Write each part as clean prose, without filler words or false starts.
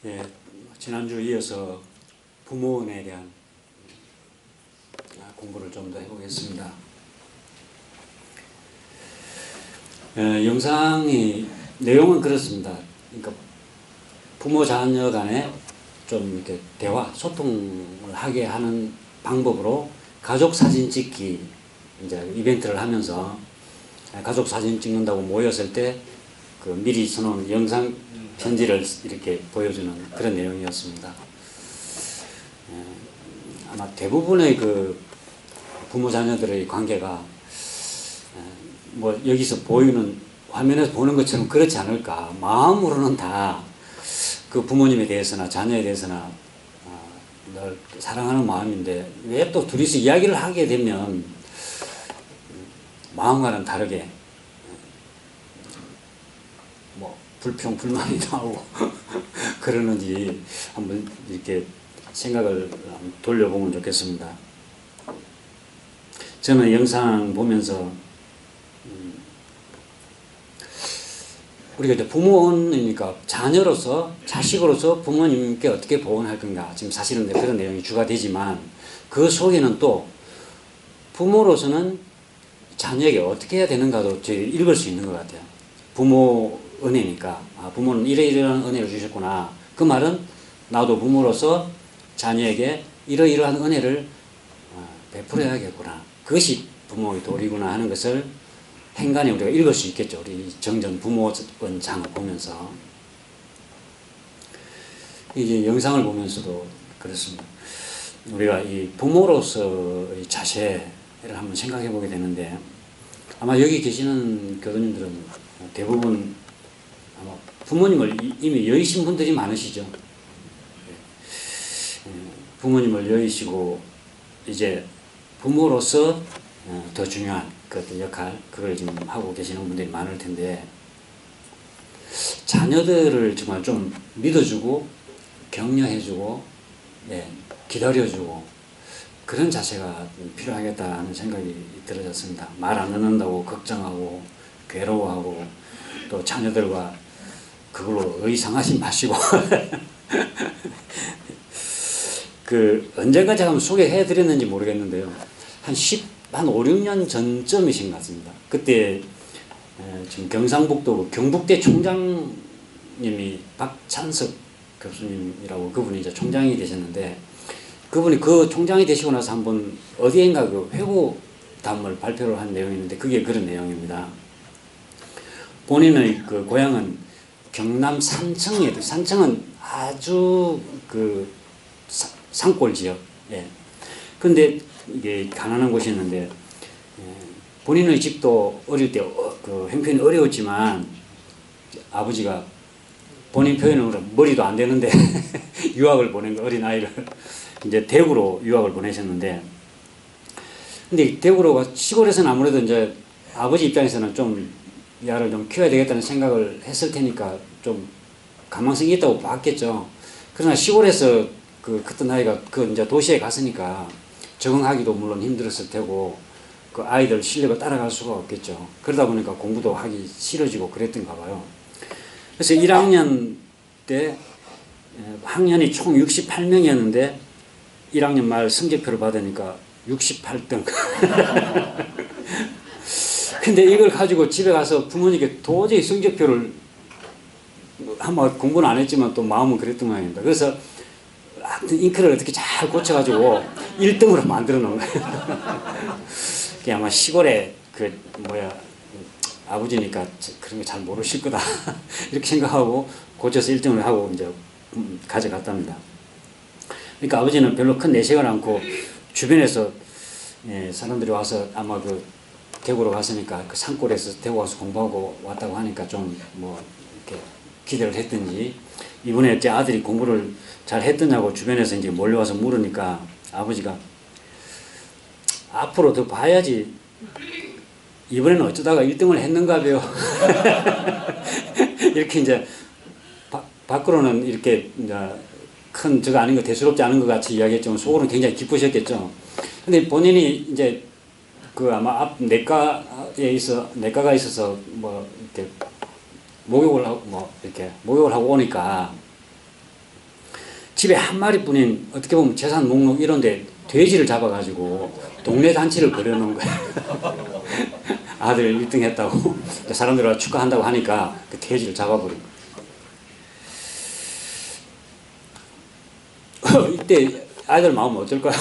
예, 지난주 이어서 부모원에 대한 공부를 좀 더 해보겠습니다. 영상이 내용은 그렇습니다. 그러니까 부모 자녀 간에 좀 이렇게 대화, 소통을 하게 하는 방법으로 가족 사진 찍기 이제 이벤트를 하면서 가족 사진 찍는다고 모였을 때 그 미리 써놓은 영상 편지를 이렇게 보여주는 그런 내용이었습니다. 아마 대부분의 그 부모 자녀들의 관계가 뭐 여기서 보이는 화면에서 보는 것처럼 그렇지 않을까. 마음으로는 다 그 부모님에 대해서나 자녀에 대해서나 늘 사랑하는 마음인데 왜 또 둘이서 이야기를 하게 되면 마음과는 다르게 뭐 불평 불만이 나오고 그러는지 한번 이렇게 생각을 돌려보면 좋겠습니다. 저는 영상 보면서 우리가 이제 부모니까 자녀로서 자식으로서 부모님께 어떻게 보온할 건가, 지금 사실은 그런 내용이 주가 되지만 그 속에는 또 부모로서는 자녀에게 어떻게 해야 되는가도 읽을 수 있는 것 같아요. 부모 은혜니까 부모는 이러이러한 은혜를 주셨구나. 그 말은 나도 부모로서 자녀에게 이러이러한 은혜를 베풀어야겠구나. 그것이 부모의 도리구나 하는 것을 행간에 우리가 읽을 수 있겠죠. 우리 정전 부모원장을 보면서. 이제 영상을 보면서도 그렇습니다. 우리가 이 부모로서의 자세를 한번 생각해 보게 되는데, 아마 여기 계시는 교도님들은 대부분 아마 부모님을 이미 여의신 분들이 많으시죠. 부모님을 여의시고 이제 부모로서 더 중요한 그 역할, 그걸 지금 하고 계시는 분들이 많을 텐데, 자녀들을 정말 좀 믿어주고 격려해주고 기다려주고 그런 자세가 필요하겠다는 생각이 들어졌습니다. 말 안 듣는다고 걱정하고 괴로워하고 또 자녀들과 그걸로 의상하지 마시고 그 언젠가 제가 한번 소개해 드렸는지 모르겠는데요. 한 5, 6년 전쯤이신 것 같습니다. 그때 지금 경상북도 경북대 총장님이 박찬석 교수님이라고, 그분이 이제 총장이 되셨는데, 그분이 그 총장이 되시고 나서 한번 어디엔가 그 회고담을 발표를 한 내용이 있는데 그게 그런 내용입니다. 본인의 그 고향은 경남 산청이에요. 산청은 아주 그 산골 지역. 근데 이게 가난한 곳이었는데, 본인의 집도 어릴 때 그 형편이 어려웠지만 아버지가 본인 표현으로 머리도 안 되는데 유학을 보낸 거, 어린 아이를 이제 대구로 유학을 보내셨는데, 근데 대구로 시골에서는 아무래도 이제 아버지 입장에서는 좀 야를 좀 키워야 되겠다는 생각을 했을 테니까 좀 가망성이 있다고 봤겠죠. 그러나 시골에서 그때 아이가 이제 도시에 갔으니까 적응하기도 물론 힘들었을 테고 그 아이들 실력을 따라갈 수가 없겠죠. 그러다 보니까 공부도 하기 싫어지고 그랬던가 봐요. 그래서 1학년 때 학년이 총 68명이었는데 1학년 말 성적표를 받으니까 68등. 근데 이걸 가지고 집에 가서 부모님께 도저히 성적표를, 한번 공부는 안 했지만 또 마음은 그랬던 모양입니다. 그래서 잉크를 어떻게 잘 고쳐가지고 1등으로 만들어 놓은 거예요. 그게 아마 시골에 아버지니까 그런 거 잘 모르실 거다 이렇게 생각하고 고쳐서 1등을 하고 이제 가져갔답니다. 그러니까 아버지는 별로 큰 내색을 않고 주변에서 사람들이 와서 아마 그 대구로 갔으니까 그 산골에서 대구 와서 공부하고 왔다고 하니까 좀 뭐 이렇게 기대를 했든지, 이번에 제 아들이 공부를 잘 했더냐고 주변에서 이제 몰려와서 물으니까 아버지가 앞으로 더 봐야지, 이번에는 어쩌다가 1등을 했는가 봐요. 이렇게 이제 밖으로는 이렇게 이제 큰 저거 아닌 거, 대수롭지 않은 것 같이 이야기했지만 속으로는 굉장히 기쁘셨겠죠. 근데 본인이 이제 그 아마 앞 내과가 있어서 뭐 이렇게 목욕을 하고 오니까 집에 한 마리뿐인 어떻게 보면 재산 목록 이런데 돼지를 잡아가지고 동네 단체를 벌여놓은 거예요. 아들 1등 했다고 사람들이 와 축하한다고 하니까 그 돼지를 잡아버린 거예요. 이때 아이들 마음은 어떨까요?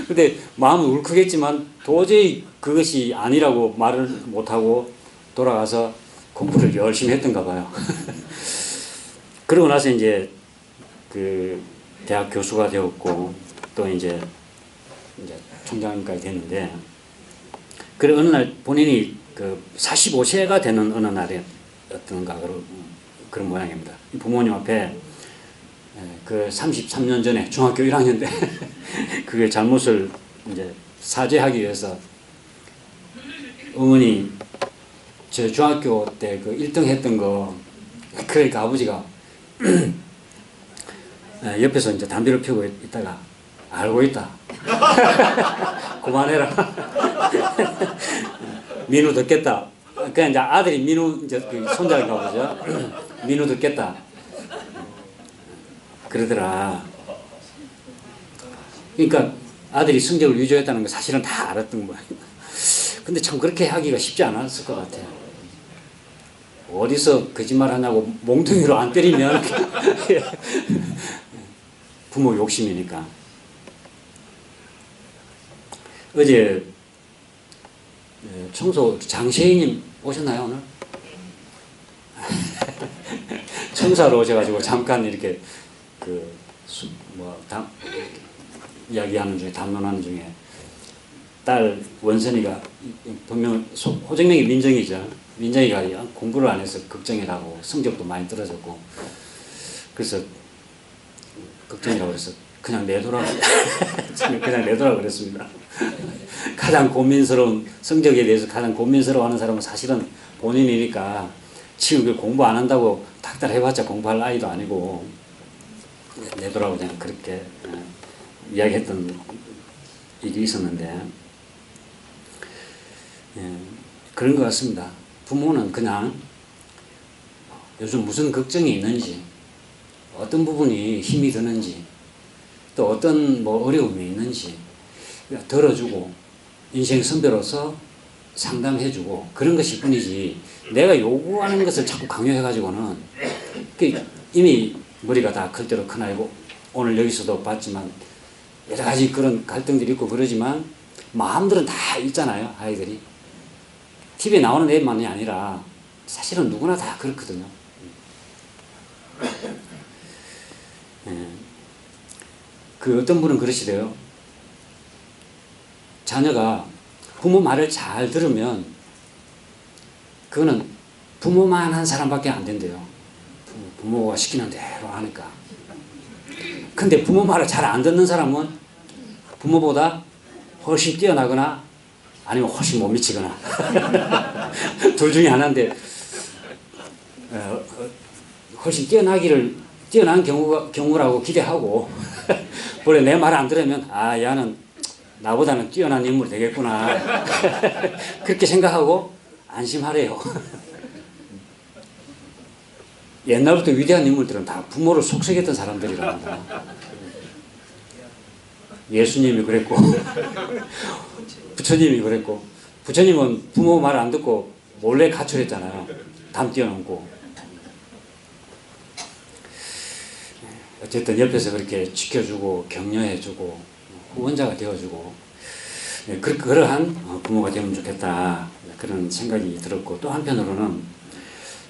근데 마음은 울컥했지만 도저히 그것이 아니라고 말을 못하고 돌아가서 공부를 열심히 했던가 봐요. 그러고 나서 이제 그 대학 교수가 되었고 또 이제 총장님까지 됐는데 그래 어느 날 본인이 그 45세가 되는 어느 날이었던가 그런 모양입니다. 부모님 앞에 그 33년 전에 중학교 1학년 때 그게 잘못을 이제 사죄하기 위해서 어머니 저 중학교 때 그 1등 했던 거 그러니까 아버지가 옆에서 이제 담배를 피우고 있다가 알고 있다. 그만해라. 민우 듣겠다. 그냥 이제 아들이 민우 이제 그 손자인가 보죠. 민우 듣겠다. 그러더라. 그러니까 아들이 성적을 위조했다는 거 사실은 다 알았던 거예요. 근데 참 그렇게 하기가 쉽지 않았을 것 같아요. 어디서 거짓말 하냐고 몽둥이로 안 때리면 부모 욕심이니까. 어제 청소 장시혜님 오셨나요 오늘? 청사로 오셔가지고 잠깐 이렇게 이야기하는 중에 담론하는 중에 딸 원선이가 분명 호정명이 민정이죠. 민정이가 공부를 안 해서 걱정이라고 성적도 많이 떨어졌고 그래서 걱정이라고 해서 그냥 내둬라. 저는 그냥 내둬라 그랬습니다. 가장 고민스러운 성적에 대해서 가장 고민스러워하는 사람은 사실은 본인이니까 지금 공부 안 한다고 닥달 해봤자 공부할 나이도 아니고 내더라고 그냥 그렇게 이야기했던 일이 있었는데 그런 것 같습니다. 부모는 그냥 요즘 무슨 걱정이 있는지 어떤 부분이 힘이 드는지 또 어떤 뭐 어려움이 있는지 들어주고 인생 선배로서 상담해주고 그런 것일 뿐이지 내가 요구하는 것을 자꾸 강요해가지고는 이미 머리가 다 클 대로 큰 아이고 오늘 여기서도 봤지만 여러 가지 그런 갈등들이 있고 그러지만 마음들은 다 있잖아요. 아이들이 TV에 나오는 애만이 아니라 사실은 누구나 다 그렇거든요. 그 어떤 분은 그러시대요. 자녀가 부모 말을 잘 들으면 그거는 부모만 한 사람밖에 안 된대요. 부모가 시키는 대로 하니까. 근데 부모 말을 잘 안 듣는 사람은 부모보다 훨씬 뛰어나거나 아니면 훨씬 못 미치거나 둘 중에 하나인데 훨씬 뛰어난 경우라고 기대하고 원래 내 말 안 들으면 아 얘는 나보다는 뛰어난 인물이 되겠구나 그렇게 생각하고 안심하래요. 옛날부터 위대한 인물들은 다 부모를 속삭였던 사람들이랍니다. 예수님이 그랬고 부처님이 그랬고 부처님은 부모 말 안 듣고 몰래 가출했잖아요. 담 뛰어넘고. 어쨌든 옆에서 그렇게 지켜주고 격려해주고 후원자가 되어주고 그러한 부모가 되면 좋겠다 그런 생각이 들었고 또 한편으로는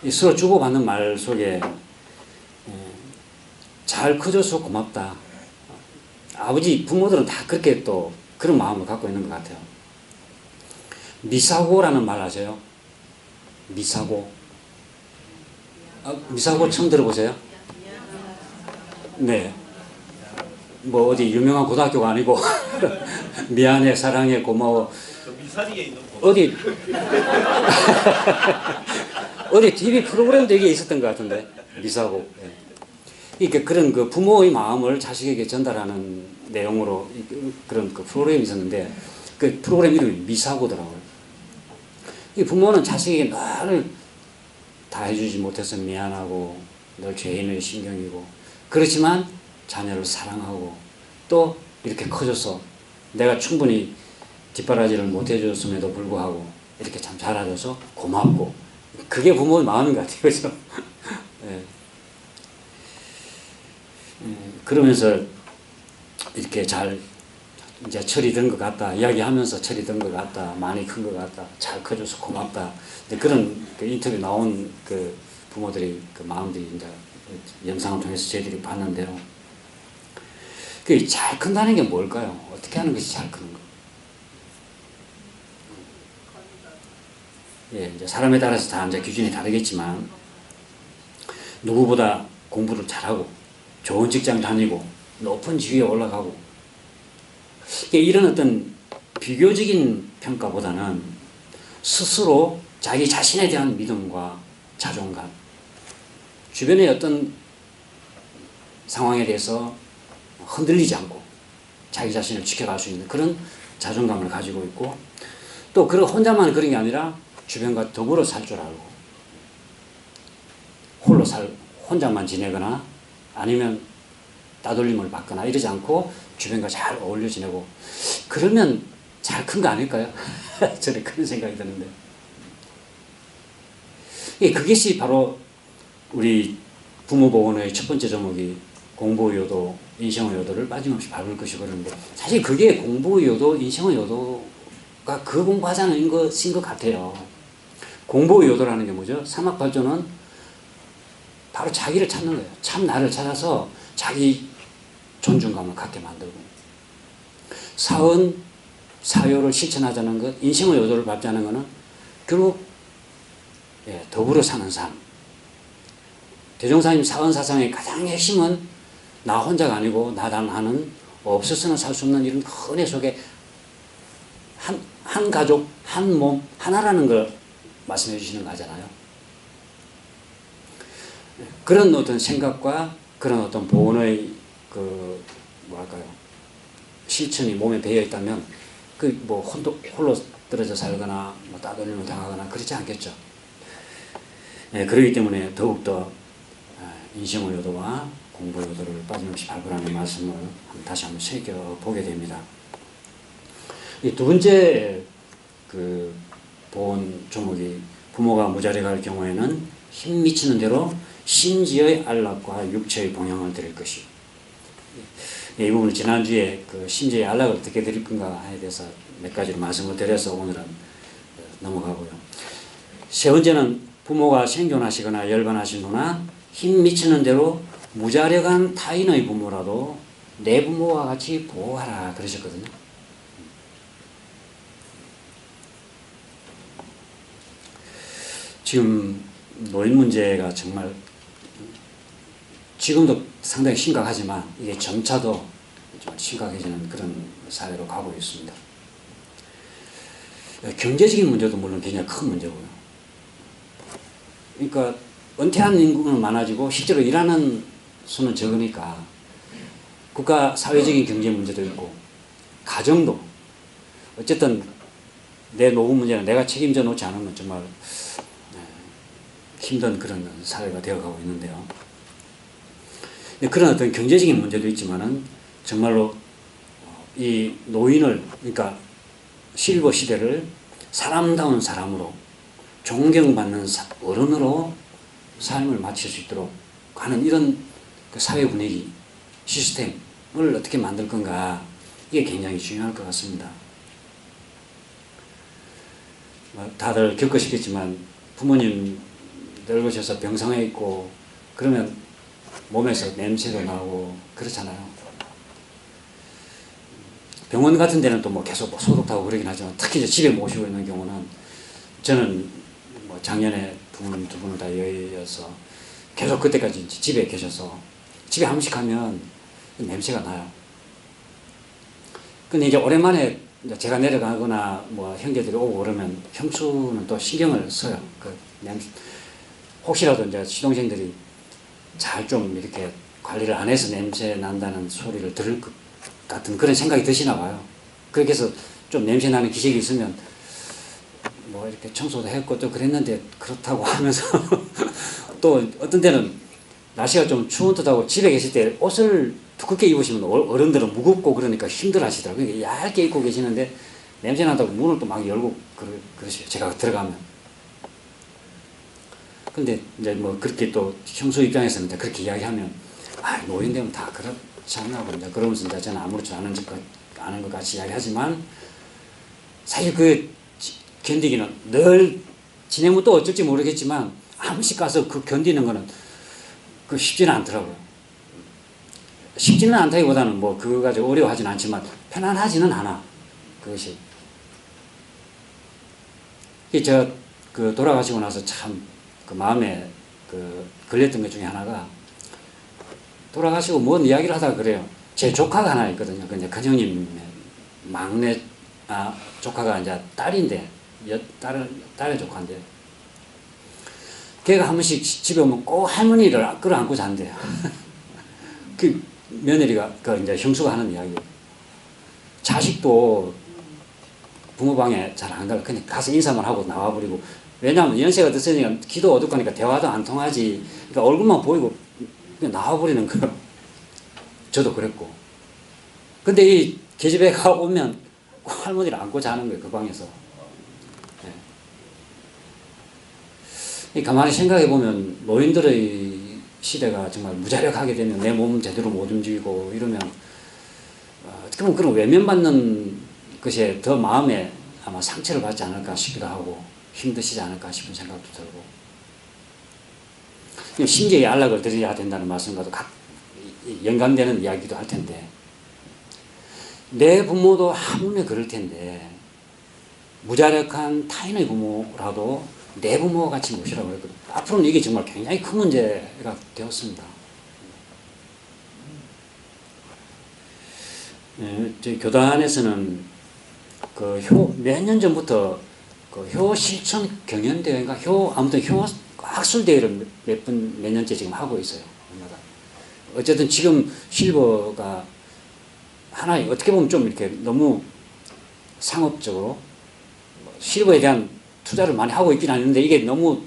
서로 주고받는 말 속에 잘 커져서 고맙다. 아버지 부모들은 다 그렇게 또 그런 마음을 갖고 있는 것 같아요. 미사고라는 말 아세요? 미사고. 미사고 처음 들어보세요? 네. 뭐 어디 유명한 고등학교가 아니고 미안해 사랑해 고마워 어디 어디 TV 프로그램도 이게 있었던 것 같은데 미사고. 그러니까 그런 그 부모의 마음을 자식에게 전달하는 내용으로 그런 그 프로그램이 있었는데 그 프로그램 이름이 미사고더라고요. 이 부모는 자식에게 늘 다 해주지 못해서 미안하고 늘 죄인의 신경이고 그렇지만 자녀를 사랑하고 또 이렇게 커져서 내가 충분히 뒷바라지를 못 해줬음에도 불구하고 이렇게 참 잘해줘서 고맙고, 그게 부모의 마음인 것 같아요. 그죠? 예. 그러면서 이렇게 잘 이제 철이 든 것 같다 이야기하면서, 철이 든 것 같다, 많이 큰 것 같다, 잘 커져서 고맙다, 그런 그 인터뷰 나온 그 부모들이 그 마음들이 이제 영상을 통해서 저희들이 봤는데요. 그 잘 큰다는 게 뭘까요? 어떻게 하는 것이 잘 크는 거? 예, 이제 사람에 따라서 다 이제 기준이 다르겠지만, 누구보다 공부를 잘하고 좋은 직장 다니고 높은 지위에 올라가고, 이런 어떤 비교적인 평가보다는 스스로 자기 자신에 대한 믿음과 자존감, 주변의 어떤 상황에 대해서 흔들리지 않고 자기 자신을 지켜갈 수 있는 그런 자존감을 가지고 있고, 또 그런 혼자만 그런 게 아니라 주변과 더불어 살 줄 알고, 혼자만 지내거나 아니면 따돌림을 받거나 이러지 않고 주변과 잘 어울려 지내고, 그러면 잘 큰 거 아닐까요? 저는 그런 생각이 드는데, 그것이 바로 우리 부모보건의 첫 번째 제목이 공부의 요도, 인생의 요도를 빠짐없이 밟을 것이, 그러는데 사실 그게 공부의 요도, 인생의 요도가 그 공부하자는 것인 것 같아요. 공부의 요도라는 게 뭐죠? 삼학발전은 바로 자기를 찾는 거예요. 참 나를 찾아서 자기 존중감을 갖게 만들고, 사은, 사요를 실천하자는 것, 인생의 요도를 밟자는 것은 결국 더불어 사는 삶. 대종사님 사은사상의 가장 핵심은 나 혼자가 아니고 나단하는, 없어서는 살 수 없는 이런 큰 애 속에 한 가족, 한 몸, 하나라는 걸 말씀해 주시는 거잖아요. 그런 어떤 생각과 그런 어떤 보온의 실천이 몸에 배어 있다면, 홀로 떨어져 살거나 따돌림을 당하거나 그렇지 않겠죠. 그렇기 때문에 더욱더 인생의 요도와 공부의 요도를 빠짐없이 밟으라는 말씀을 다시 한번 새겨보게 됩니다. 이 두 번째 그 보온 조목이 부모가 무자력할 경우에는 힘 미치는 대로 심지의 안락과 육체의 봉양을 드릴 것이. 이 부분을 지난주에 그 심지의 안락을 어떻게 드릴 건가에 대해서 몇 가지로 말씀을 드려서 오늘은 넘어가고요. 세 번째는 부모가 생존하시거나 열반하시거나 힘 미치는 대로 무자력한 타인의 부모라도 내 부모와 같이 보호하라 그러셨거든요. 지금 노인 문제가 정말 지금도 상당히 심각하지만 이게 점차도 좀 심각해지는 그런 사회로 가고 있습니다. 경제적인 문제도 물론 굉장히 큰 문제고요. 그러니까 은퇴한 인구는 많아지고 실제로 일하는 수는 적으니까 국가 사회적인 경제 문제도 있고, 가정도 어쨌든 내 노후 문제는 내가 책임져 놓지 않으면 정말 힘든 그런 사회가 되어가고 있는데요. 그런 어떤 경제적인 문제도 있지만은 정말로 이 노인을, 그러니까 실버 시대를 사람다운 사람으로 존경받는 어른으로 삶을 마칠 수 있도록 하는 이런 그 사회 분위기, 시스템을 어떻게 만들 건가, 이게 굉장히 중요할 것 같습니다. 다들 겪으시겠지만 부모님 늙으셔서 병상에 있고 그러면 몸에서 냄새도 나고 그렇잖아요. 병원 같은 데는 또 계속 소독하고 그러긴 하지만, 특히 이제 집에 모시고 있는 경우는, 저는 작년에 부모님 두 분을 다 여의어서 계속 그때까지 집에 계셔서 집에 한 번씩 하면 냄새가 나요. 근데 이제 오랜만에 제가 내려가거나 형제들이 오고 그러면 형수는 또 신경을 써요. 그 냄새. 혹시라도 이제 시동생들이 잘 좀 이렇게 관리를 안 해서 냄새 난다는 소리를 들을 것 같은 그런 생각이 드시나 봐요. 그렇게 해서 좀 냄새 나는 기색이 있으면 이렇게 청소도 했고 또 그랬는데, 그렇다고 하면서 또 어떤 때는 날씨가 좀 추운 듯하고 집에 계실 때 옷을 두껍게 입으시면 어른들은 무겁고 그러니까 힘들어 하시더라고요. 그러니까 얇게 입고 계시는데 냄새 난다고 문을 또 막 열고 그러시요. 제가 들어가면. 근데 이제 뭐 그렇게 또 형수 입장에서는 이제 그렇게 이야기하면 노인 되면 다 그렇지 않나 보다. 그러면서 이제 저는 아무렇지 않은 것 같이 이야기하지만 사실 그 견디기는 늘 지내면 또 어쩔지 모르겠지만 한 번씩 가서 그 견디는 거는 그 쉽지는 않더라고요. 쉽지는 않다기보다는 뭐 그거 가지고 어려워하지는 않지만 편안하지는 않아. 그것이. 제가 그 돌아가시고 나서 참 그 마음에 그 걸렸던 것 중에 하나가 돌아가시고 뭔 이야기를 하다가 그래요. 제 조카가 하나 있거든요. 그 이제 큰형님 막내 조카가 이제 딸인데 딸의 조카인데 걔가 한 번씩 집에 오면 꼭 할머니를 끌어안고 잔대요. 그 며느리가 그 이제 형수가 하는 이야기. 자식도 부모 방에 잘 안 가고 그냥 가서 인사만 하고 나와버리고 왜냐하면 연세가 드으니까 기도 어둡거니까 대화도 안 통하지. 그러니까 얼굴만 보이고 그냥 나와버리는 거예요. 저도 그랬고. 근데 이 계집애가 오면 꼭 할머니를 안고 자는 거예요. 그 방에서. 네. 가만히 생각해 보면 노인들의 시대가 정말 무자력하게 되면 내 몸 제대로 못 움직이고 이러면 어떻게 보면 그런 외면받는 것에 더 마음에 아마 상처를 받지 않을까 싶기도 하고 힘드시지 않을까 싶은 생각도 들고 심지어 안락을 드려야 된다는 말씀과도 연관되는 이야기도 할 텐데 내 부모도 하물며 그럴 텐데 무자력한 타인의 부모라도 내 부모와 같이 모시라고 그랬거든요. 앞으로는 이게 정말 굉장히 큰 문제가 되었습니다. 저희 교단에서는 몇 년 전부터 효 실천 경연대회인가 아무튼 효 학술대회를 몇 년째 지금 하고 있어요. 어쨌든 지금 실버가 하나의 어떻게 보면 좀 이렇게 너무 상업적으로 실버에 대한 투자를 많이 하고 있긴 하는데 이게 너무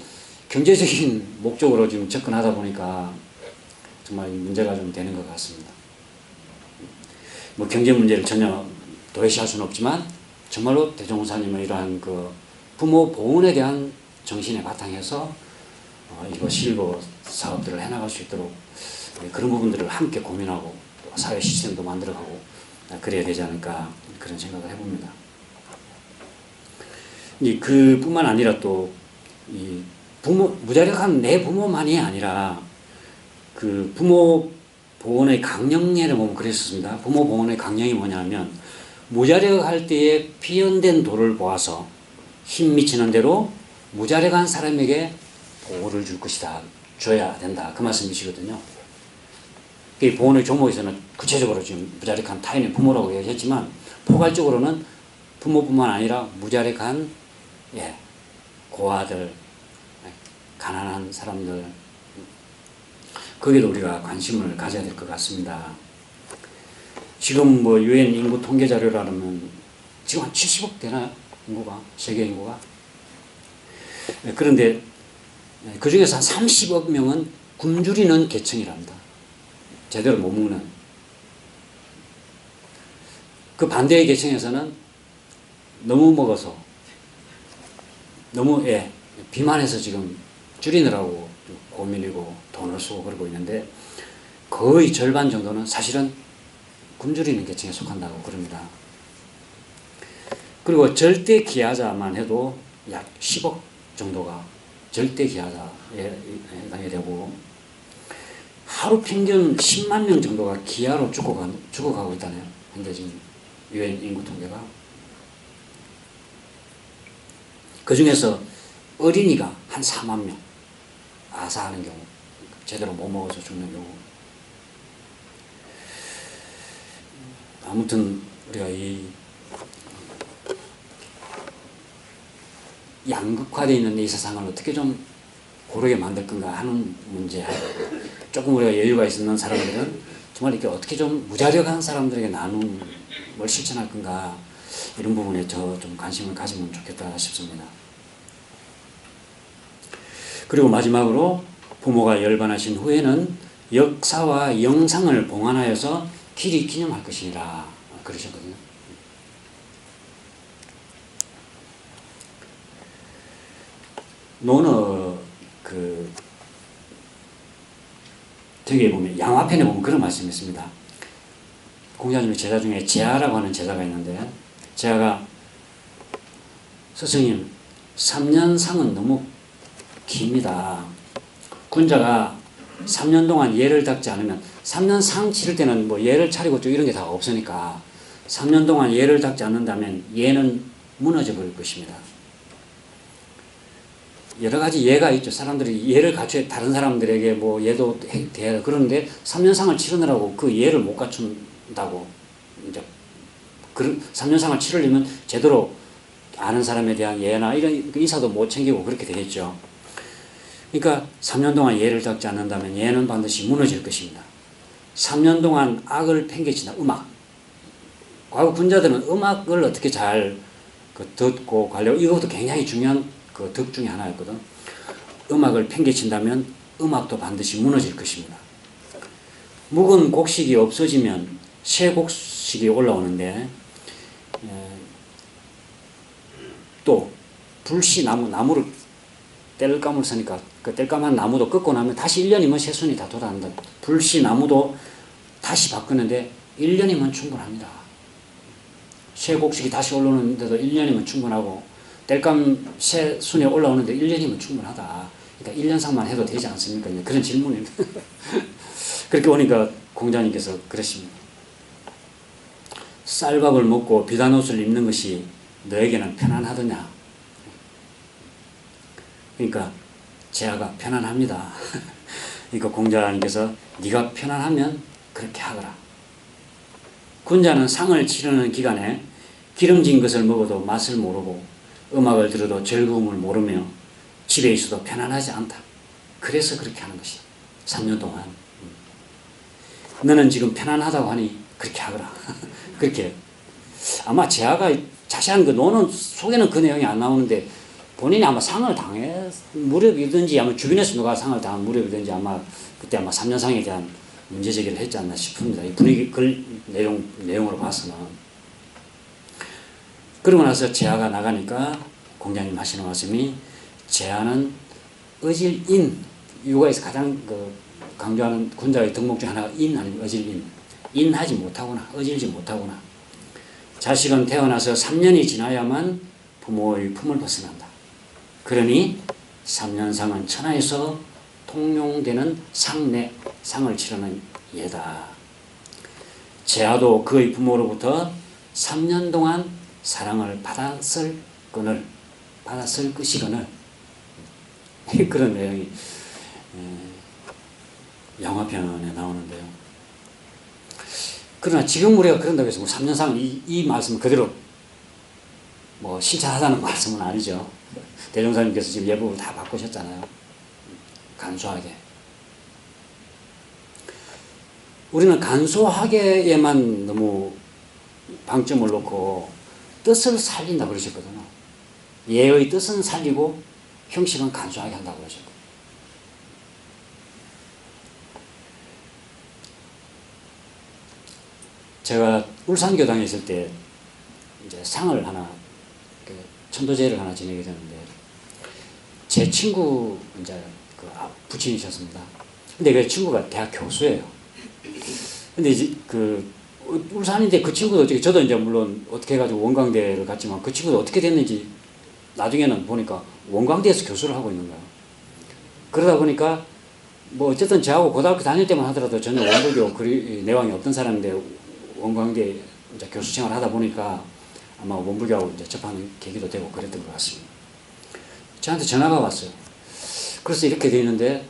경제적인 목적으로 지금 접근하다 보니까 정말 문제가 좀 되는 것 같습니다. 뭐 경제 문제를 전혀 도외시할 수는 없지만 정말로 대종사님의 이러한 그 부모 보훈에 대한 정신에 바탕해서 이거 실버 사업들을 해나갈 수 있도록 그런 부분들을 함께 고민하고 사회 시스템도 만들어가고 그래야 되지 않을까 그런 생각을 해봅니다. 그뿐만 아니라 또 이 무자력한 내 부모만이 아니라 그 부모 보훈의 강령례를 보면 그랬습니다. 부모 보훈의 강령이 뭐냐면 무자력할 때에 피연된 돌을 보아서 힘 미치는 대로 무자력한 사람에게 보호를 줄 것이다. 줘야 된다. 그 말씀이시거든요. 이 보훈의 종목에서는 구체적으로 지금 무자력한 타인의 부모라고 얘기했지만 포괄적으로는 부모뿐만 아니라 무자력한 고아들, 가난한 사람들 거기도 우리가 관심을 가져야 될 것 같습니다. 지금 뭐 유엔 인구 통계 자료라면 지금 한 70억 되나요? 인구가 세계 인구가. 그런데 그 중에서 한 30억 명은 굶주리는 계층이랍니다. 제대로 못 먹는. 그 반대의 계층에서는 너무 먹어서 너무 비만해서 지금 줄이느라고 고민이고 돈을 쓰고 그러고 있는데 거의 절반 정도는 사실은 굶주리는 계층에 속한다고 그럽니다. 그리고 절대 기하자만 해도 약 10억 정도가 절대 기하자에 해당이 되고 하루 평균 10만 명 정도가 기하로 죽어가고 있다네요. 현재 지금 유엔 인구 통계가. 그 중에서 어린이가 한 4만 명 아사하는 경우, 제대로 못 먹어서 죽는 경우. 아무튼 우리가 이 양극화되어 있는 이 세상을 어떻게 좀 고르게 만들 건가 하는 문제. 조금 우리가 여유가 있는 사람들은 정말 이렇게 어떻게 좀 무자력한 사람들에게 나눔을 실천할 건가 이런 부분에 저 좀 관심을 가지면 좋겠다 싶습니다. 그리고 마지막으로 부모가 열반하신 후에는 역사와 영상을 봉안하여서 길이 기념할 것이니라 그러셨거든요. 논어 되게 보면 양화편에 보면 그런 말씀이 있습니다. 공자님의 제자 중에 제아라고 하는 제자가 있는데, 제아가 스승님 3년상은 너무 깁니다. 군자가 3년 동안 예를 닦지 않으면 3년 상 치를 때는 뭐 예를 차리고 또 이런 게 다 없으니까 3년 동안 예를 닦지 않는다면 예는 무너져 버릴 것입니다. 여러 가지 예가 있죠. 사람들이 예를 갖춰야 다른 사람들에게 뭐 예도 돼야 그러는데 3년상을 치르느라고 그 예를 못 갖춘다고 이제 3년상을 치르려면 제대로 아는 사람에 대한 예나 이런 인사도 못 챙기고 그렇게 되겠죠. 그러니까 3년 동안 예를 닦지 않는다면 예는 반드시 무너질 것입니다. 3년 동안 악을 팽개친다. 음악. 과거 군자들은 음악을 어떻게 잘 듣고 가려고 이것도 굉장히 중요한 그 덕 중에 하나였거든. 음악을 팽개친다면 음악도 반드시 무너질 것입니다. 묵은 곡식이 없어지면 새 곡식이 올라오는데, 또 불씨 나무를 뗄감을 쓰니까 그 뗄감한 나무도 꺾고 나면 다시 1년이면 새순이 다 돌아간다. 불씨 나무도 다시 바꾸는데 1년이면 충분합니다. 새 곡식이 다시 올라오는데도 1년이면 충분하고, 뗄감 새 순에 올라오는데 1년이면 충분하다. 그러니까 1년상만 해도 되지 않습니까? 그런 질문입니다. 그렇게 오니까 공자님께서 그러십니다. 쌀밥을 먹고 비단 옷을 입는 것이 너에게는 편안하더냐? 그러니까 제아가 편안합니다. 그러니까 공자님께서 네가 편안하면 그렇게 하거라. 군자는 상을 치르는 기간에 기름진 것을 먹어도 맛을 모르고 음악을 들어도 즐거움을 모르며 집에 있어도 편안하지 않다. 그래서 그렇게 하는 것이다. 3년 동안. 너는 지금 편안하다고 하니 그렇게 하거라. 그렇게. 아마 제아가 자세한 그 논은 속에는 그 내용이 안 나오는데 본인이 아마 상을 당해 무렵이든지 아마 주변에서 누가 상을 당한 무렵이든지 아마 그때 아마 3년상에 대한 문제 제기를 했지 않나 싶습니다. 이 분위기 글 내용으로 봐서는. 그러고 나서 제아가 나가니까 공자님 하시는 말씀이, 제아는 어질인, 유가에서 가장 강조하는 군자의 덕목 중 하나가 인 아니면 어질인. 인하지 못하구나, 어질지 못하구나. 자식은 태어나서 3년이 지나야만 부모의 품을 벗어난다. 그러니 3년상은 천하에서 통용되는 상내, 상을 치르는 예다. 제아도 그의 부모로부터 3년 동안 사랑을 받았을 것이거늘 그런 내용이 양화편에 나오는데요. 그러나 지금 우리가 그런다고 해서 3년상을 이 말씀을 그대로 뭐 실천하자는 말씀은 아니죠. 대종사님께서 지금 예법을 다 바꾸셨잖아요. 간소하게. 우리는 간소하게에만 너무 방점을 놓고 뜻을 살린다 그러셨거든요. 예의 뜻은 살리고 형식은 간소하게 한다고 그러셨거든요. 제가 울산교당에 있을 때 이제 상을 하나, 천도제를 하나 지내게 되는데, 제 친구 이제 부친이셨습니다. 근데 그 친구가 대학 교수예요. 근데 이제 울산인데 그 친구도 어떻게, 저도 이제 물론 어떻게 해가지고 원광대를 갔지만 그 친구도 어떻게 됐는지 나중에는 보니까 원광대에서 교수를 하고 있는 거예요. 그러다 보니까 뭐 어쨌든 저하고 고등학교 다닐 때만 하더라도 전혀 원불교 내왕이 없던 사람인데 원광대 이제 교수 생활을 하다 보니까 아마 원불교하고 이제 접하는 계기도 되고 그랬던 것 같습니다. 저한테 전화가 왔어요. 그래서 이렇게 돼 있는데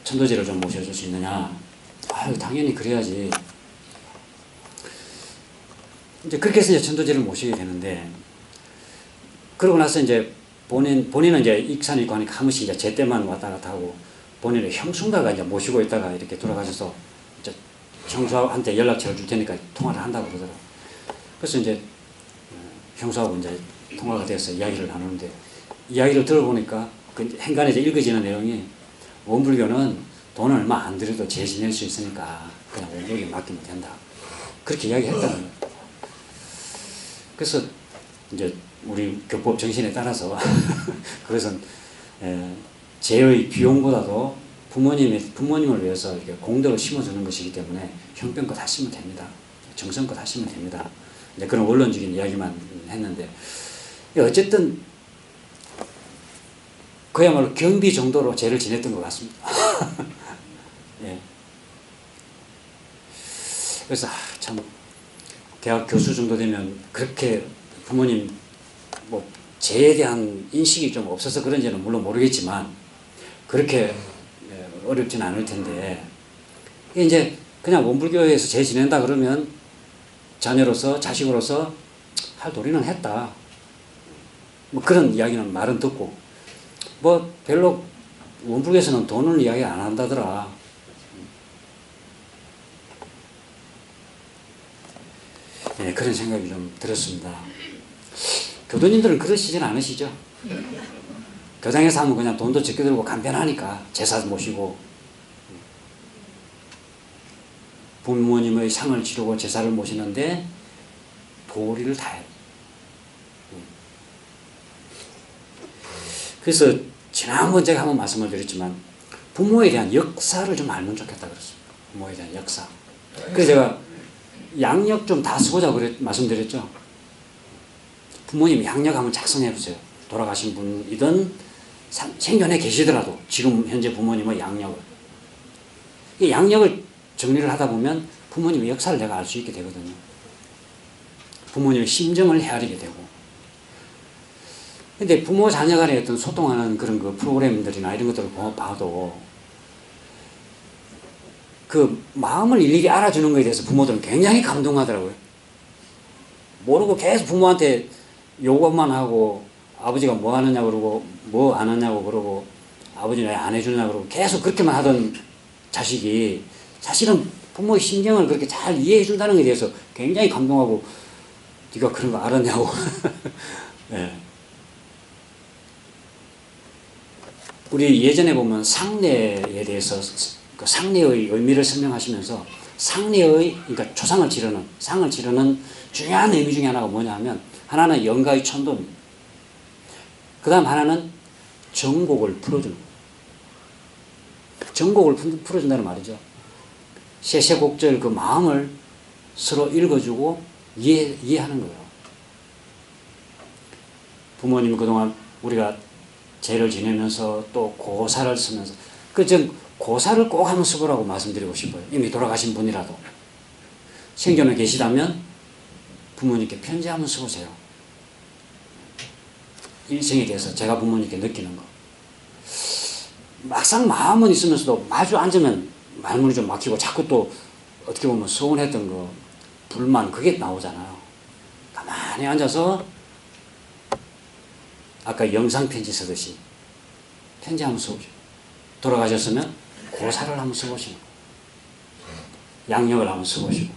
천도제를 좀 모셔줄 수 있느냐. 아유, 당연히 그래야지. 이제 그렇게 해서 이제 천도제를 모시게 되는데, 그러고 나서 이제 본인은 이제 익산에 있고 하니까 한 번씩 이제 제 때만 왔다 갔다 하고, 본인의 형수가가 이제 모시고 있다가 이렇게 돌아가셔서 이제 형수한테 연락처를 줄 테니까 통화를 한다고 그러더라고요. 그래서 이제 형수하고 이제 통화가 돼서 이야기를 나누는데, 이야기를 들어보니까 그 행간에 이제 읽어지는 내용이, 원불교는 돈을 얼마 안 들여도 재 지낼 수 있으니까 그냥 원불교에 맡기면 된다. 그렇게 이야기했다는 거예요. 그래서 이제 우리 교법 정신에 따라서 그것은 재의 비용보다도 부모님을 위해서 이렇게 공덕을 심어주는 것이기 때문에 형편껏 하시면 됩니다. 정성껏 하시면 됩니다. 이제 그런 원론적인 이야기만 했는데 어쨌든 그야말로 경비 정도로 죄를 지냈던 것 같습니다. 예. 그래서 참 대학 교수 정도 되면 그렇게 부모님 뭐 죄에 대한 인식이 좀 없어서 그런지는 물론 모르겠지만 그렇게 어렵진 않을 텐데 이제 그냥 원불교에서 죄 지낸다 그러면 자녀로서 자식으로서 할 도리는 했다. 뭐 그런 이야기는 말은 듣고 뭐 별로 원불교에서는 돈을 이야기 안 한다더라. 네, 그런 생각이 좀 들었습니다. 교도님들은 그러시진 않으시죠? 교장에서 하면 그냥 돈도 적게 들고 간편하니까 제사 모시고 부모님의 상을 치르고 제사를 모시는데 도리를 다해요. 그래서 지난번 제가 한번 말씀을 드렸지만 부모에 대한 역사를 좀 알면 좋겠다 그랬습니다. 부모에 대한 역사. 그래서 제가 양력 좀 다 쓰고자 말씀드렸죠. 부모님 양력 한번 작성해 보세요. 돌아가신 분이든 생전에 계시더라도 지금 현재 부모님의 양력을. 이 양력을 정리를 하다 보면 부모님의 역사를 내가 알 수 있게 되거든요. 부모님의 심정을 헤아리게 되고. 근데 부모 자녀 간에 어떤 소통하는 그런 그 프로그램들이나 이런 것들을 봐도 그 마음을 일일이 알아주는 것에 대해서 부모들은 굉장히 감동하더라고요. 모르고 계속 부모한테 요것만 하고 아버지가 뭐 하느냐 그러고 뭐 안 하냐고 그러고 아버지는 왜 안 해주냐 그러고 계속 그렇게만 하던 자식이 사실은 부모의 심정을 그렇게 잘 이해해 준다는 것에 대해서 굉장히 감동하고 네가 그런 거 알았냐고. 네. 우리 예전에 보면 상례에 대해서 그 상례의 의미를 설명하시면서 상례의 그러니까 초상을 치르는 상을 치르는 중요한 의미 중에 하나가 뭐냐 하면 하나는 영가의 천도입니다. 그 다음 하나는 정곡을 풀어주는 거예요. 정곡을 풀어준다는 말이죠. 세세곡절 그 마음을 서로 읽어주고 이해하는 거예요. 부모님 그동안 우리가 죄를 지내면서 또 고사를 쓰면서 좀 고사를 꼭 한번 써보라고 말씀드리고 싶어요. 이미 돌아가신 분이라도 생전에 계시다면 부모님께 편지 한번 써보세요. 인생에 대해서 제가 부모님께 느끼는 거. 막상 마음은 있으면서도 마주 앉으면 말문이 좀 막히고 자꾸 또 어떻게 보면 서운했던 거 불만 그게 나오잖아요. 가만히 앉아서 아까 영상편지 쓰듯이 편지 한번 써보시고 돌아가셨으면 고사를 한번 써보시고 양력을 한번 써보시고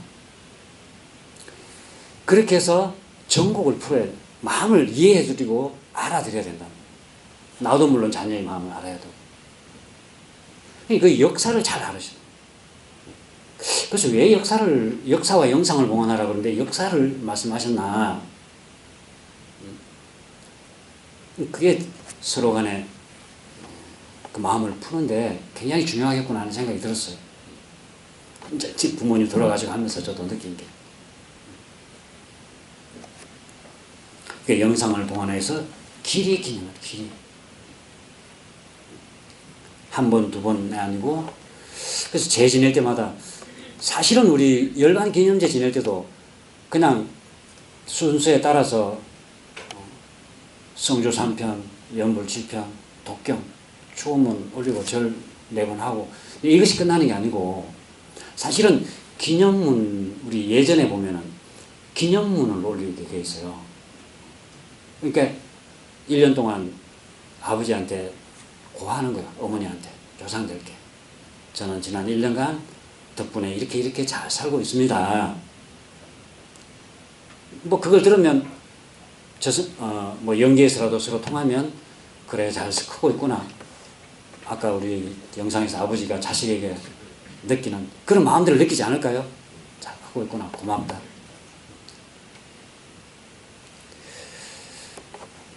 그렇게 해서 정곡을 풀어야 돼요. 마음을 이해해드리고 알아들여야 된다. 나도 물론 자녀의 마음을 알아야 되고 그 역사를 잘 알으시는 그래서 왜 역사와 영상을 봉헌하라고 그러는데 역사를 말씀하셨나 그게 서로 간에 그 마음을 푸는데 굉장히 중요하겠구나 하는 생각이 들었어요. 이제 부모님 돌아가시고 하면서 저도 느낀 게. 그 영상을 봉헌해서 길이 기념을 길이. 한 번, 두 번이 아니고 그래서 제 지낼 때마다 사실은 우리 열반 기념제 지낼 때도 그냥 순서에 따라서 성조 3편, 연불 7편, 독경, 추호문 올리고 절 4번 하고 이것이 끝나는 게 아니고 사실은 기념문 우리 예전에 보면은 기념문을 올리게 돼 있어요. 그러니까 1년 동안 아버지한테 고하는 거야. 어머니한테 조상들께 저는 지난 1년간 덕분에 이렇게 잘 살고 있습니다. 뭐 그걸 들으면 뭐 연기에서라도 서로 통하면 그래 잘 크고 있구나. 아까 우리 영상에서 아버지가 자식에게 느끼는 그런 마음들을 느끼지 않을까요? 자, 하고 있구나. 고맙다.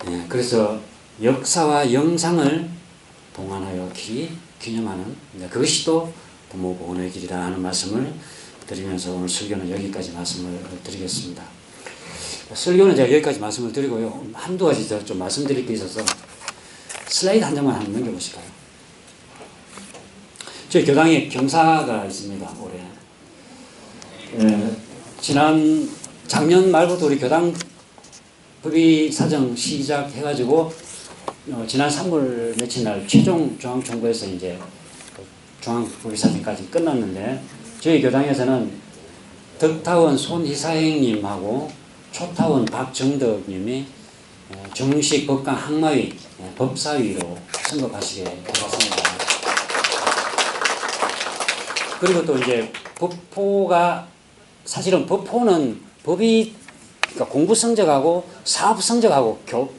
네, 그래서 역사와 영상을 동안하여 길이 기념하는 그것이 또 부모 보훈의 길이라 하는 말씀을 드리면서 오늘 설교는 여기까지 말씀을 드리겠습니다. 설교는 제가 여기까지 말씀을 드리고요. 한두 가지 더 좀 말씀드릴 게 있어서 슬라이드 한 장만 한번 넘겨보실까요? 저희 교당에 경사가 있습니다. 올해 작년 말부터 우리 교당 법의 사정 시작해가지고 지난 3월 며칠 날 최종 중앙총부에서 이제 중앙법의 사정까지 끝났는데 저희 교당에서는 덕타원 손희사행님하고 초타원 박정덕님이 정식 법관 항마위 법사위로 선거하시게 되었습니다. 그리고 또 이제 법포가 사실은 법포는 법이 그러니까 공부 성적하고 사업 성적하고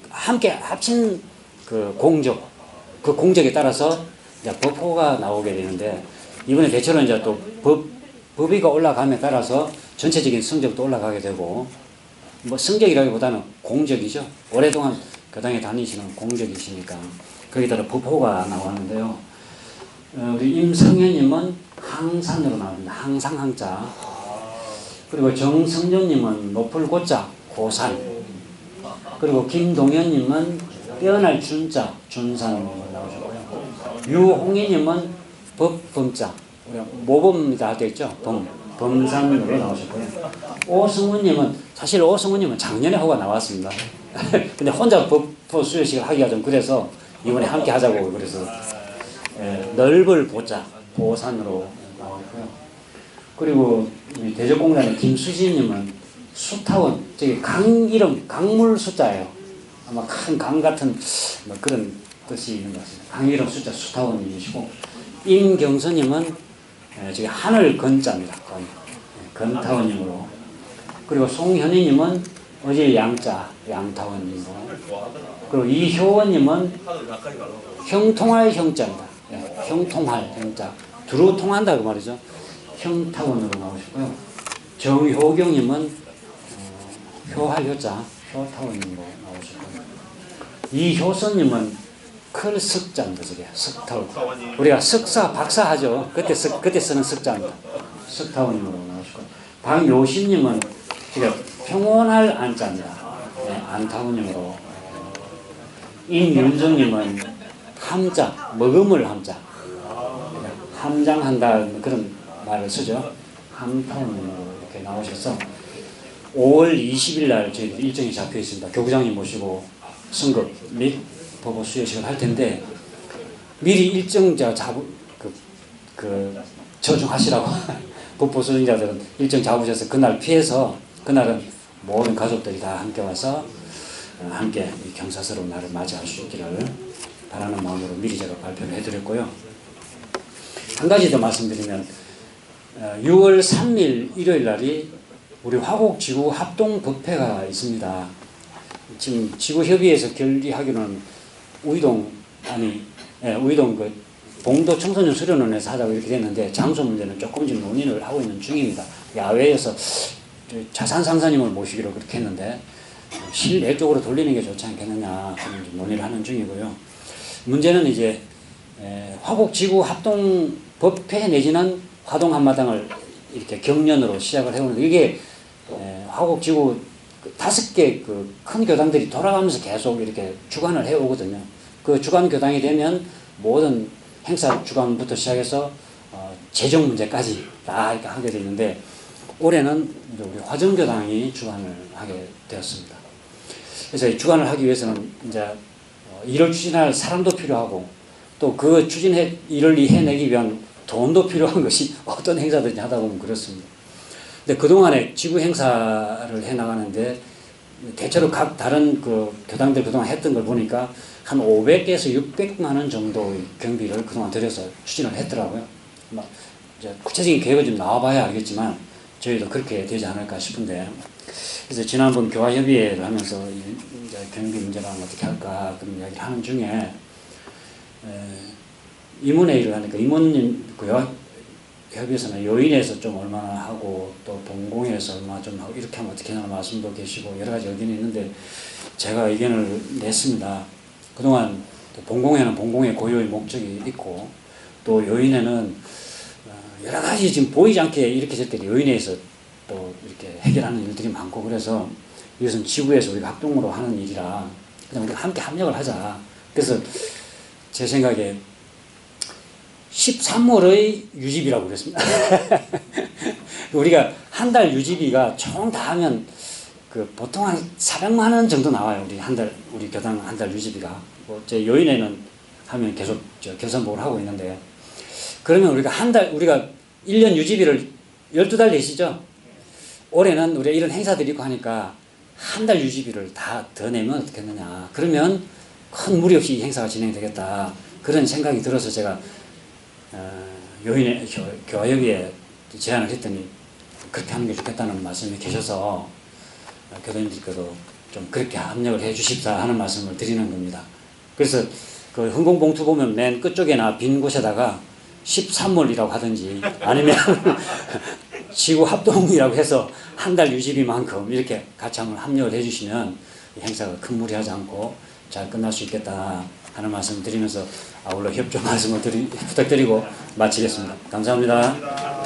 함께 합친 그 공적에 따라서 이제 법포가 나오게 되는데 이번에 대체로 이제 또 법위가 올라감에 따라서 전체적인 성적도 올라가게 되고 뭐 성적이라기보다는 공적이죠. 오랫동안 교당에 다니시는 공적이시니까 거기에 따라 법호가 나왔는데요. 우리 임성현님은 항산으로 나옵니다. 항상 항자. 그리고 정성조님은 높을 고자 고산. 그리고 김동현님은 뼈날 준자 준산으로 나오셨고요. 유홍희님은 법범자 모범이다 할 때 있죠. 범산으로 나오셨고요. 오승우님은 사실 오승우님은 작년에 허가 나왔습니다. 근데 혼자 법포 수여식을 하기가 좀 그래서 이번에 함께 하자고 그래서 넓을 보자 보산으로 나왔고요. 그리고 대적공단의 김수진님은 수타원 저기 강 이름 강물 숫자예요. 아마 큰 강 같은 뭐 그런 뜻이 있는 것 같습니다. 강 이름 숫자 수타원님이시고 임경선님은 저기 하늘 건자입니다. 건타원님으로. 그리고 송현희님은 어제 양자 양타원님으로. 그리고 이효원님은 형통할 형자입니다. 형통할 형자. 두루 통한다 그 말이죠. 형타원으로 나오시고요. 정효경님은 효할 효자 효타원님으로 나오시고요. 이효선님은 클 석자입니다. 저게 석타원. 우리가 석사 박사 하죠. 그때 쓰는 석자입니다. 석타원님으로 나오시고 박요신님은 평온할 안자입니다. 네, 안타원님으로. 임윤정님은 함자 머금을 함자 함장한다 그런 말을 쓰죠. 함타원님으로 이렇게 나오셔서 5월 20일 날 저희 일정이 잡혀 있습니다. 교구장님 모시고 선거 및 보고 수여식을 할 텐데 미리 일정자 저중하시라고 법보 수행자들은 일정 잡으셔서 그날 피해서 그날은 모든 가족들이 다 함께 와서 함께 경사스러운 날을 맞이할 수 있기를 바라는 마음으로 미리 제가 발표를 해드렸고요. 한 가지 더 말씀드리면 6월 3일 일요일 날이 우리 화곡지구 합동법회가 있습니다. 지금 지구협의회에서 결의하기로는 우이동 그 봉도 청소년 수련원에서 하자고 이렇게 됐는데 장소 문제는 조금씩 논의를 하고 있는 중입니다. 야외에서 자산상사님을 모시기로 그렇게 했는데 실내 쪽으로 돌리는 게 좋지 않겠느냐 논의를 하는 중이고요. 문제는 이제 화곡지구 합동법회 내지는 화동한마당을 이렇게 경련으로 시작을 해오는데 이게 화곡지구 5개 그 큰 교당들이 돌아가면서 계속 이렇게 주관을 해오거든요. 그 주관 교당이 되면 모든 행사 주관부터 시작해서 재정 문제까지 다 이렇게 하게 되는데 올해는 우리 화정교당이 주관을 하게 되었습니다. 그래서 이 주관을 하기 위해서는 이제 일을 추진할 사람도 필요하고 또 그 일을 해내기 위한 돈도 필요한 것이 어떤 행사든지 하다 보면 그렇습니다. 근데 그동안에 지구 행사를 해 나가는데 대체로 각 다른 그 교당들 그동안 했던 걸 보니까 한 500개에서 600만 원 정도의 경비를 그동안 들여서 추진을 했더라고요. 이제 구체적인 계획을 좀 나와봐야 알겠지만 저희도 그렇게 되지 않을까 싶은데 그래서 지난번 교화협의회를 하면서 이제 경비 문제를 어떻게 할까 그런 이야기를 하는 중에 임원회의를 하니까 임원님 그 협의회에서는 요인에서 좀 얼마나 하고 또 본공에서 얼마나 좀 하고 이렇게 하면 어떻게 하나 말씀도 계시고 여러 가지 의견이 있는데 제가 의견을 냈습니다. 그동안 본공에는 본공의 고유의 목적이 있고 또 요인에는 여러 가지 지금 보이지 않게 이렇게 저렇게 요인에서 또 이렇게 해결하는 일들이 많고 그래서 이것은 지구에서 우리가 합동으로 하는 일이라 그냥 우리가 함께 협력을 하자. 그래서 제 생각에 13월의 유지비라고 그랬습니다. 우리가 한 달 유지비가 총 다 하면 그 보통 한 400만 원 정도 나와요. 우리 한 달, 우리 교당 한 달 유지비가. 뭐 제 요인에는 하면 계속 결산복을 하고 있는데 그러면 우리가 한 달, 우리가 1년 유지비를 12달 내시죠? 올해는 우리가 이런 행사들이 있고 하니까 한 달 유지비를 다 더 내면 어떻겠느냐. 그러면 큰 무리 없이 이 행사가 진행되겠다. 그런 생각이 들어서 제가 요인의 교화협의회에 제안을 했더니 그렇게 하는 게 좋겠다는 말씀이 계셔서 교도님들께도 좀 그렇게 합력을 해 주십사 하는 말씀을 드리는 겁니다. 그래서 그 흥공봉투 보면 맨 끝쪽에나 빈 곳에다가 13월이라고 하든지 아니면 지구 합동이라고 해서 한 달 유지비만큼 이렇게 같이 한번 합력을 해 주시면 이 행사가 큰 무리하지 않고 잘 끝날 수 있겠다 하는 말씀을 드리면서 아울러 협조 말씀을 부탁드리고 마치겠습니다. 감사합니다.